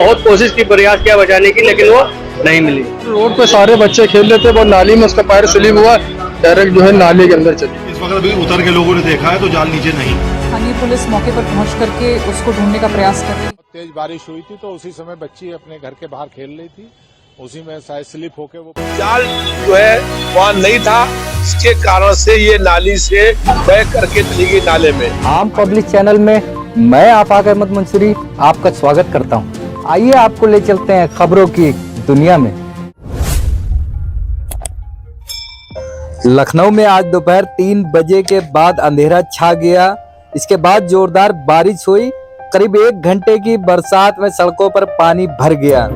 बहुत कोशिश की, प्रयास किया बचाने की, लेकिन वो नहीं मिली। रोड पे सारे बच्चे खेल रहे थे, वो नाली में उसका पैर स्लिप हुआ, डायरेक्ट जो है नाली के अंदर चली। इस वक्त अभी उतर के लोगों ने देखा है तो जाल नीचे नहीं। स्थानीय पुलिस मौके पर पहुंच करके उसको ढूंढने का प्रयास कर रही है। तेज बारिश हुई थी तो उसी समय बच्ची अपने घर के बाहर खेल रही थी, उसी में शायद स्लिप होके वो जाल जो है वहाँ नहीं था, इसके कारण से ये नाली से बह करके चली गई नाले में। आम पब्लिक चैनल में मैं आफाक अहमद मंसूरी आपका स्वागत करता हूं। आइए आपको ले चलते हैं खबरों की दुनिया में। लखनऊ में आज दोपहर 3 बजे के बाद अंधेरा छा गया। इसके बाद जोरदार बारिश हुई। करीब 1 घंटे की बरसात में सड़कों पर पानी भर गया,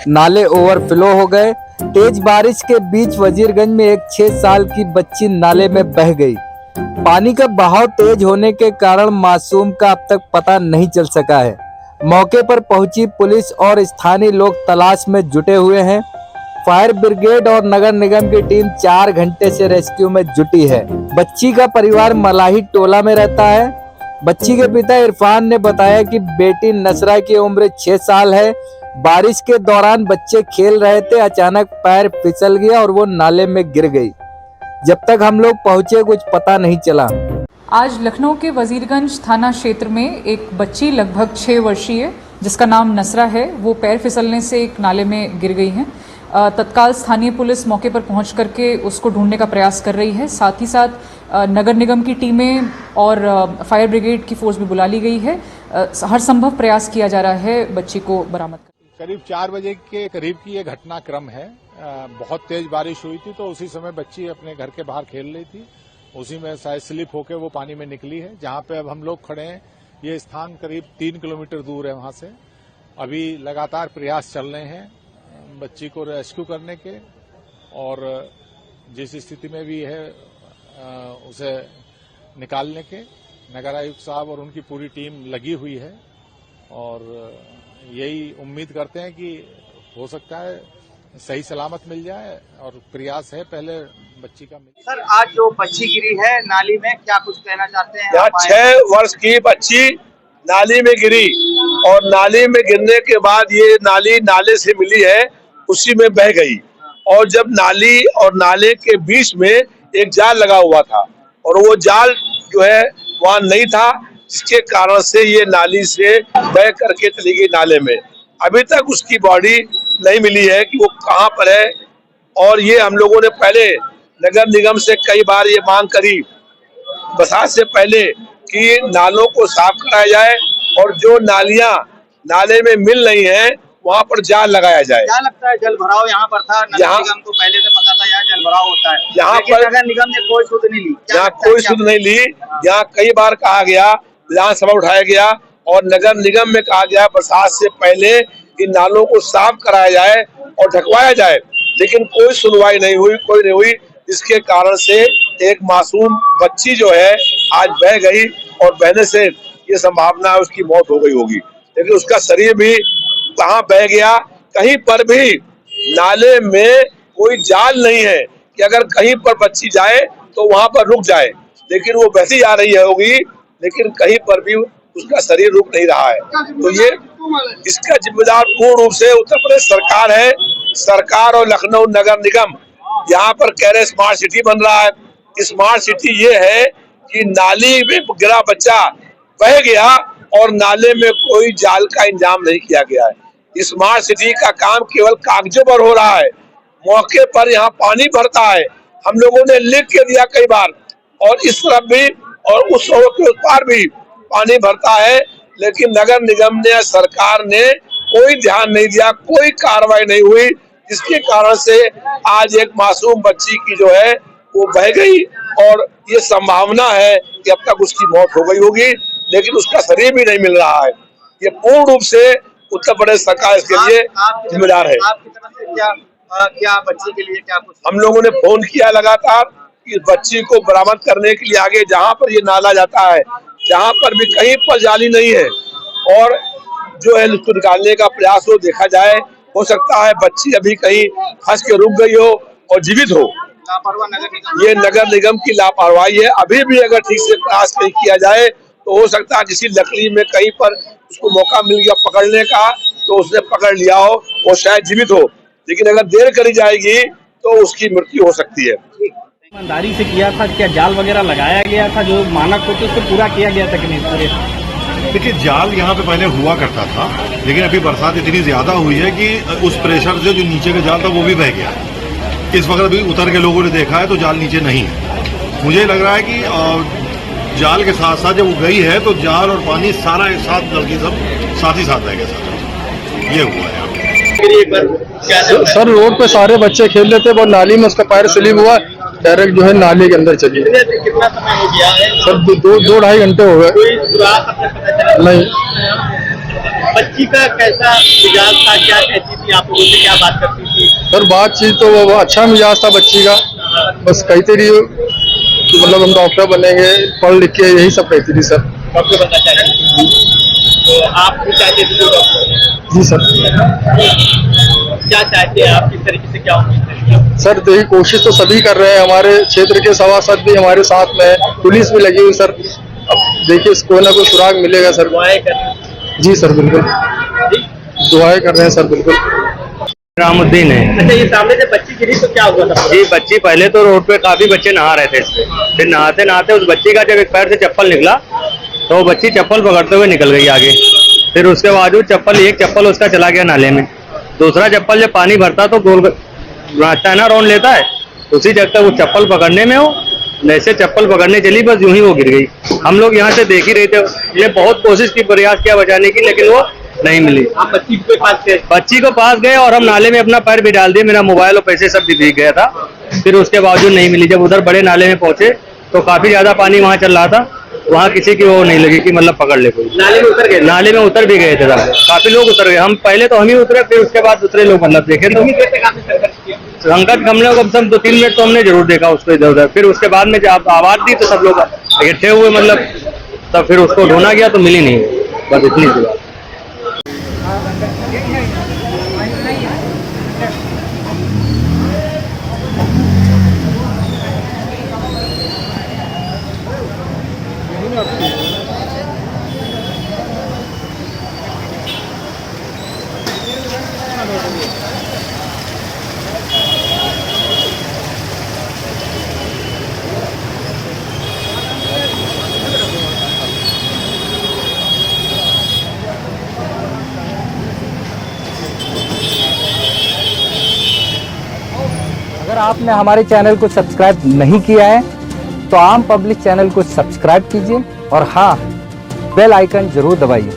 नाले ओवरफ्लो हो गए। तेज बारिश के बीच वजीरगंज में एक 6 साल की बच्ची नाले में बह गई। पानी का बहाव तेज होने के कारण मासूम का अब तक पता नहीं चल सका है। मौके पर पहुंची पुलिस और स्थानीय लोग तलाश में जुटे हुए हैं। फायर ब्रिगेड और नगर निगम की टीम 4 घंटे से रेस्क्यू में जुटी है। बच्ची का परिवार मलाही टोला में रहता है। बच्ची के पिता इरफान ने बताया कि बेटी नसरा की उम्र 6 साल है। बारिश के दौरान बच्चे खेल रहे थे, अचानक पैर फिसल गया और वो नाले में गिर गई। जब तक हम लोग पहुंचे कुछ पता नहीं चला। आज लखनऊ के वजीरगंज थाना क्षेत्र में एक बच्ची लगभग 6 वर्षीय जिसका नाम नसरा है, वो पैर फिसलने से एक नाले में गिर गई है। तत्काल स्थानीय पुलिस मौके पर पहुंच करके उसको ढूंढने का प्रयास कर रही है। साथ ही साथ नगर निगम की टीमें और फायर ब्रिगेड की फोर्स भी बुला ली गई है। हर संभव प्रयास किया जा रहा है बच्ची को बरामद करने। करीब 4 बजे के करीब की ये घटनाक्रम है। बहुत तेज बारिश हुई थी तो उसी समय बच्ची अपने घर के बाहर खेल रही थी, उसी में शायद स्लिप होके वो पानी में निकली है। जहां पे अब हम लोग खड़े हैं ये स्थान करीब 3 किलोमीटर दूर है वहां से। अभी लगातार प्रयास चल रहे हैं बच्ची को रेस्क्यू करने के, और जिस स्थिति में भी है उसे निकालने के। नगर आयुक्त साहब और उनकी पूरी टीम लगी हुई है और यही उम्मीद करते हैं कि हो सकता है सही सलामत मिल जाए, और प्रयास है पहले बच्ची का मिल। सर, आज जो बच्ची गिरी है नाली में, क्या कुछ कहना चाहते हैं? यहाँ 6 वर्ष की बच्ची नाली में गिरी और नाली में गिरने के बाद ये नाले से मिली है, उसी में बह गई। और जब नाली और नाले के बीच में एक जाल लगा हुआ था और वो जाल जो है वहाँ नहीं था, जिसके कारण से ये नाली से बह करके चली गई नाले में। अभी तक उसकी बॉडी नहीं मिली है कि वो कहाँ पर है। और ये हम लोगों ने पहले नगर निगम से कई बार ये मांग करी बरसात से पहले कि नालों को साफ कराया जाए और जो नालियां नाले में मिल रही हैं वहाँ पर जाल लगाया जाए। क्या लगता है जल भराव यहाँ पर था? नगर निगम को पहले से पता था यहाँ जल भराव होता है, यहाँ पर नगर निगम ने कोई सुध नहीं ली। यहाँ कोई सुध नहीं ली। यहाँ कई बार कहा गया, विधानसभा उठाया गया और नगर निगम में कहा गया बरसात से पहले इन नालों को साफ कराया जाए और ढकवाया जाए, लेकिन कोई सुनवाई नहीं हुई, कोई नहीं हुई। इसके कारण से एक मासूम बच्ची जो है आज बह गई और बहने से ये संभावना है उसकी मौत हो गई होगी। लेकिन उसका शरीर भी कहाँ बह गया, कहीं पर भी नाले में कोई जाल नहीं है कि अगर कहीं पर बच्ची जाए तो वहां पर रुक जाए, लेकिन वो वैसी जा रही है होगी, लेकिन कहीं पर भी उसका शरीर रुक नहीं रहा है। तो ये इसका जिम्मेदार पूर्ण रूप से उत्तर प्रदेश सरकार है। सरकार और लखनऊ नगर निगम यहाँ पर कह रहे स्मार्ट सिटी बन रहा है। स्मार्ट सिटी ये है कि नाली में गिरा बच्चा बह गया और नाले में कोई जाल का इंतजाम नहीं किया गया है। स्मार्ट सिटी का काम केवल कागजों पर हो रहा है, मौके पर यहाँ पानी भरता है। हम लोगों ने लिख के दिया कई बार, और इस तरफ भी और उस सड़क के उस पार भी पानी भरता है, लेकिन नगर निगम ने, सरकार ने कोई ध्यान नहीं दिया, कोई कार्रवाई नहीं हुई, जिसके कारण से आज एक मासूम बच्ची की जो है वो बह गई और ये संभावना है कि अब तक उसकी मौत हो गई होगी, लेकिन उसका शरीर भी नहीं मिल रहा है। ये पूर्ण रूप से उत्तर प्रदेश सरकार इसके लिए जिम्मेदार है। आपकी तरफ से क्या बच्ची के लिए क्या कुछ? हम लोगों ने फोन किया लगातार कि बच्ची को बरामद करने के लिए आगे जहाँ पर ये नाला जाता है, जहाँ पर भी कहीं पर जाली नहीं है और जो है उसको निकालने का प्रयास हो, देखा जाए। हो सकता है बच्ची अभी कहीं फंस के रुक गई हो और जीवित हो। लापरवाह नगर निगम, ये नगर निगम की लापरवाही है। अभी भी अगर ठीक से प्रयास नहीं किया जाए तो हो सकता है किसी लकड़ी में कहीं पर उसको मौका मिल गया पकड़ने का, तो उसने पकड़ लिया हो, वो शायद जीवित हो। लेकिन अगर देर करी जाएगी तो उसकी मृत्यु हो सकती है। ईमानदारी से किया था, क्या जाल वगैरह लगाया गया था, जो मानक होते उसको पूरा किया गया था कि नहीं पूरे? देखिए, जाल यहाँ पे पहले हुआ करता था, लेकिन अभी बरसात इतनी ज्यादा हुई है कि उस प्रेशर से जो नीचे का जाल था वो भी बह गया। इस वक्त अभी उतर के लोगों ने देखा है तो जाल नीचे नहीं है। मुझे लग रहा है कि जाल के साथ साथ जब वो गई है तो जाल और पानी सारा एक साथ गल के सब साथ ही साथ बह गया। साथ ये हुआ है। सर रोड पे सारे बच्चे खेल रहे थे, वो नाली में उसका पैर स्लिप हुआ, डायरेक्ट जो है नाले के अंदर चली गई। कितना समय हो गया है सर 2-2.5 घंटे हो गए। कोई सुराग अपने पता चला नहीं। बच्ची का कैसा मिजाज था, क्या कहती थी, आप लोगों से क्या बात करती थी? सर बातचीत तो वो अच्छा मिजाज था बच्ची का, बस कहती रही कि मतलब हम डॉक्टर बनेंगे, पढ़ लिख के, यही सब कहती थी सर। डॉक्टर बनना चाहती थी, तो आप भी चाहते थे डॉक्टर? जी सर। क्या चाहते हैं आप, किस तरीके से, क्या उम्मीद है? सर देखिए कोशिश तो सभी कर रहे हैं, हमारे क्षेत्र के सभासद भी हमारे साथ में है, पुलिस भी लगी हुई सर। अब देखिए कोई ना कोई सुराग मिलेगा सर। दुआएं कर। जी सर बिल्कुल, दुआएं कर रहे हैं सर बिल्कुल। रामुद्दीन है। अच्छा, ये सामने से बच्ची गिरी तो क्या हुआ था? जी बच्ची पहले तो रोड पे काफी बच्चे नहा रहे थे इसमें, फिर नहाते नहाते उस बच्ची का जब एक पैर से चप्पल निकला तो वो बच्ची चप्पल पकड़ते हुए निकल गई आगे। फिर उसके बावजूद एक चप्पल उसका चला गया नाले में, दूसरा चप्पल जब पानी भरता तो गोल रास्ता है ना राउंड लेता है, उसी जगह वो चप्पल पकड़ने में हो जैसे चप्पल पकड़ने चली बस यूं ही वो गिर गई। हम लोग यहाँ से देख ही रहे थे, हमने बहुत कोशिश की, प्रयास किया बचाने की, लेकिन वो नहीं मिली। आप बच्ची के पास गए? बच्ची को पास गए और हम नाले में अपना पैर भी डाल दिए, मेरा मोबाइल और पैसे सब भी भीग गया था। फिर उसके बावजूद नहीं मिली। जब उधर बड़े नाले में पहुंचे तो काफी ज्यादा पानी वहाँ चल रहा था, वहाँ किसी की वो नहीं लगी कि मतलब पकड़ ले कोई। नाले में उतर गए? नाले में उतर भी गए थे सब, काफी लोग उतर गए। हम पहले तो हम ही उतरे, फिर उसके बाद दूसरे लोग मतलब देखे। तो संकट हमने कम से कम 2-3 मिनट तो हमने जरूर देखा उसको इधर उधर। फिर उसके बाद में जब आवाज दी तो सब लोग इकट्ठे हुए, मतलब तब फिर उसको ढूंढा गया तो मिली नहीं, बस इतनी सी बात। अगर आपने हमारे चैनल को सब्सक्राइब नहीं किया है तो आम पब्लिक चैनल को सब्सक्राइब कीजिए और हाँ, बेल आइकन जरूर दबाइए।